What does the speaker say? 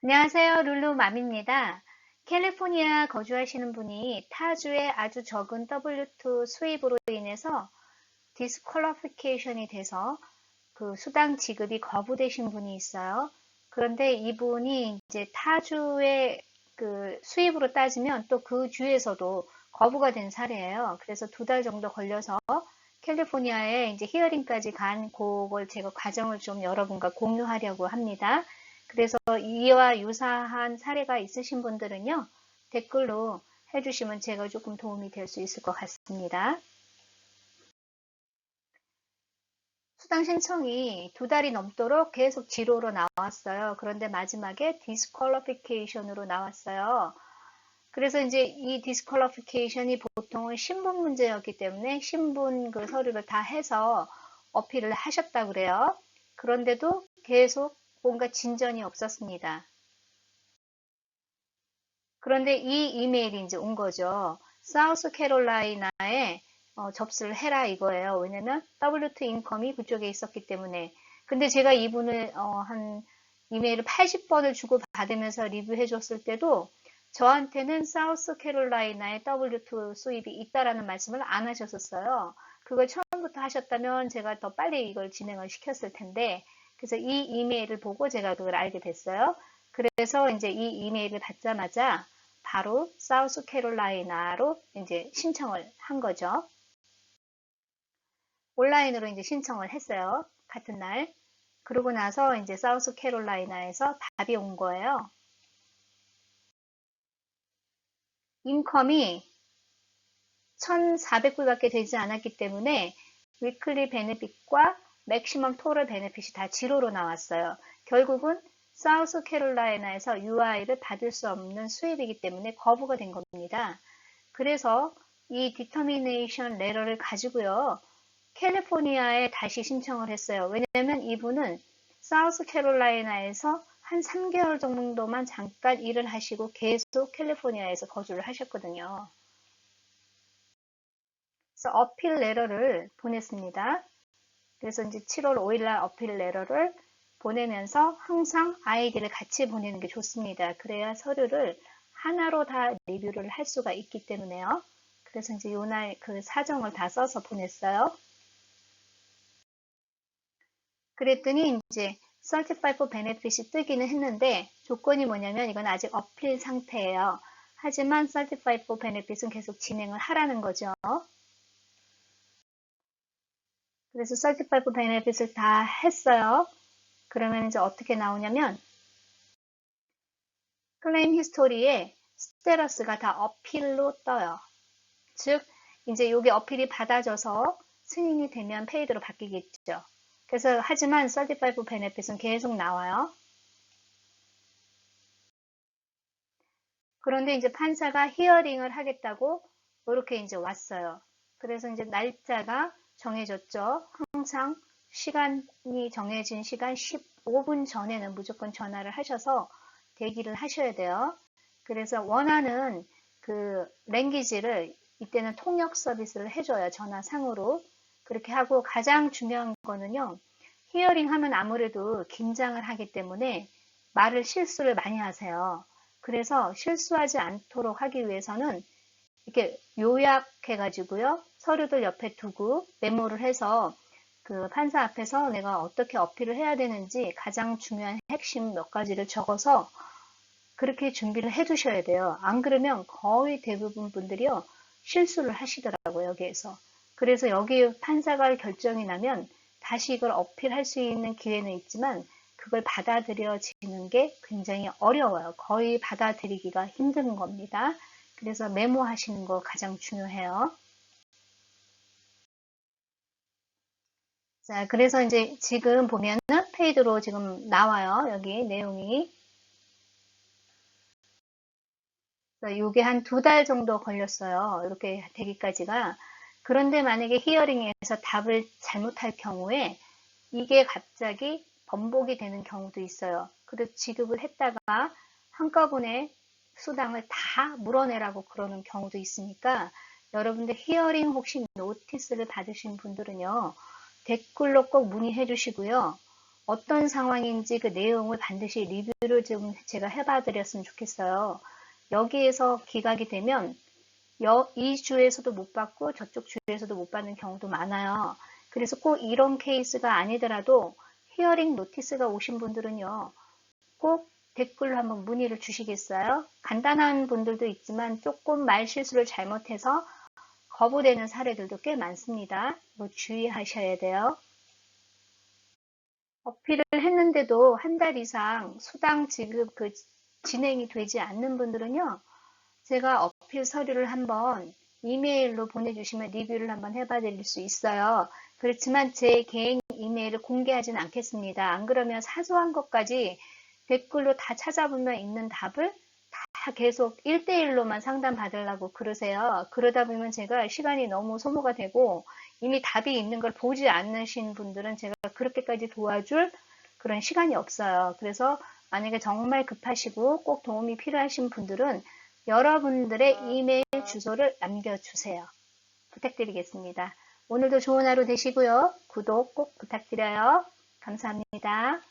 안녕하세요. 룰루맘입니다. 캘리포니아 거주하시는 분이 타주의 아주 적은 W2 수입으로 인해서 디스퀄리피케이션이 돼서 그 수당 지급이 거부되신 분이 있어요. 그런데 이분이 이제 타주의 그 수입으로 따지면 또 그 주에서도 거부가 된 사례예요. 그래서 2달 정도 걸려서 캘리포니아에 이제 히어링까지 간 그걸 제가 과정을 좀 여러분과 공유하려고 합니다. 그래서 이와 유사한 사례가 있으신 분들은요, 댓글로 해주시면 제가 조금 도움이 될 수 있을 것 같습니다. 수당 신청이 2달이 넘도록 계속 지로로 나왔어요. 그런데 마지막에 디스퀄리피케이션으로 나왔어요. 그래서 이제 이 디스퀄리피케이션이 보통은 신분 문제였기 때문에 신분 그 서류를 다 해서 어필을 하셨다 그래요. 그런데도 계속 뭔가 진전이 없었습니다. 그런데 이 이메일이 이제 온 거죠. 사우스캐롤라이나에 접수를 해라 이거예요. 왜냐면 W2 인컴이 그쪽에 있었기 때문에. 근데 제가 이분을 한 이메일을 80번을 주고 받으면서 리뷰해 줬을 때도 저한테는 사우스캐롤라이나에 W2 수입이 있다라는 말씀을 안 하셨었어요. 그걸 처음부터 하셨다면 제가 더 빨리 이걸 진행을 시켰을 텐데, 그래서 이 이메일을 보고 제가 그걸 알게 됐어요. 그래서 이제 이 이메일을 받자마자 바로 사우스캐롤라이나로 이제 신청을 한 거죠. 온라인으로 이제 신청을 했어요. 같은 날. 그러고 나서 이제 사우스캐롤라이나에서 답이 온 거예요. 인컴이 1,400불밖에 되지 않았기 때문에 위클리 베네핏과 맥시멈 토럴 베네핏이 다 지로로 나왔어요. 결국은 사우스캐롤라이나에서 UI를 받을 수 없는 수입이기 때문에 거부가 된 겁니다. 그래서 이 디터미네이션 레터를 가지고요. 캘리포니아에 다시 신청을 했어요. 왜냐하면 이분은 사우스캐롤라이나에서 한 3개월 정도만 잠깐 일을 하시고 계속 캘리포니아에서 거주를 하셨거든요. 그래서 어필 레터를 보냈습니다. 그래서 이제 7월 5일날 어필 레터를 보내면서 항상 아이디를 같이 보내는 게 좋습니다. 그래야 서류를 하나로 다 리뷰를 할 수가 있기 때문에요. 그래서 이제 요날 그 사정을 다 써서 보냈어요. 그랬더니 이제 Certify for Benefit이 뜨기는 했는데 조건이 뭐냐면 이건 아직 어필 상태예요. 하지만 Certify for Benefit은 계속 진행을 하라는 거죠. 그래서 Certify for Benefit을 다 했어요. 그러면 이제 어떻게 나오냐면 클레임 히스토리에 스테러스가 다 어필로 떠요. 즉 이제 이게 어필이 받아져서 승인이 되면 페이드로 바뀌겠죠. 그래서 하지만 Certify for Benefit은 계속 나와요. 그런데 이제 판사가 히어링을 하겠다고 이렇게 이제 왔어요. 그래서 이제 날짜가 정해졌죠. 항상 시간이 정해진 시간 15분 전에는 무조건 전화를 하셔서 대기를 하셔야 돼요. 그래서 원하는 그 랭귀지를 이때는 통역 서비스를 해줘요. 전화상으로. 그렇게 하고 가장 중요한 거는요. 히어링 하면 아무래도 긴장을 하기 때문에 말을 실수를 많이 하세요. 그래서 실수하지 않도록 하기 위해서는 이렇게 요약해가지고요. 서류들 옆에 두고 메모를 해서 그 판사 앞에서 내가 어떻게 어필을 해야 되는지 가장 중요한 핵심 몇 가지를 적어서 그렇게 준비를 해 두셔야 돼요. 안 그러면 거의 대부분 분들이요. 실수를 하시더라고요, 여기에서. 그래서 여기 판사가 결정이 나면 다시 이걸 어필할 수 있는 기회는 있지만 그걸 받아들여지는 게 굉장히 어려워요. 거의 받아들이기가 힘든 겁니다. 그래서 메모하시는 거 가장 중요해요. 자, 그래서 이제 지금 보면은 페이드로 지금 나와요. 여기 내용이. 이게 한 2달 정도 걸렸어요. 이렇게 되기까지가. 그런데 만약에 히어링에서 답을 잘못할 경우에 이게 갑자기 번복이 되는 경우도 있어요. 그래서 지급을 했다가 한꺼번에 수당을 다 물어내라고 그러는 경우도 있으니까 여러분들 히어링 혹시 노티스를 받으신 분들은요. 댓글로 꼭 문의해 주시고요. 어떤 상황인지 그 내용을 반드시 리뷰를 좀 제가 해봐 드렸으면 좋겠어요. 여기에서 기각이 되면 이 주에서도 못 받고 저쪽 주에서도 못 받는 경우도 많아요. 그래서 꼭 이런 케이스가 아니더라도 히어링 노티스가 오신 분들은요, 꼭 댓글로 한번 문의를 주시겠어요? 간단한 분들도 있지만 조금 말실수를 잘못해서 거부되는 사례들도 꽤 많습니다. 뭐 주의하셔야 돼요. 어필을 했는데도 한 달 이상 수당 지급 진행이 되지 않는 분들은요, 제가 어필 서류를 한번 이메일로 보내주시면 리뷰를 한번 해봐 드릴 수 있어요. 그렇지만 제 개인 이메일을 공개하지는 않겠습니다. 안 그러면 사소한 것까지 댓글로 다 찾아보면 있는 답을 다 계속 1대1로만 상담 받으려고 그러세요. 그러다 보면 제가 시간이 너무 소모가 되고 이미 답이 있는 걸 보지 않으신 분들은 제가 그렇게까지 도와줄 그런 시간이 없어요. 그래서 만약에 정말 급하시고 꼭 도움이 필요하신 분들은 여러분들의 이메일 주소를 남겨주세요. 부탁드리겠습니다. 오늘도 좋은 하루 되시고요. 구독 꼭 부탁드려요. 감사합니다.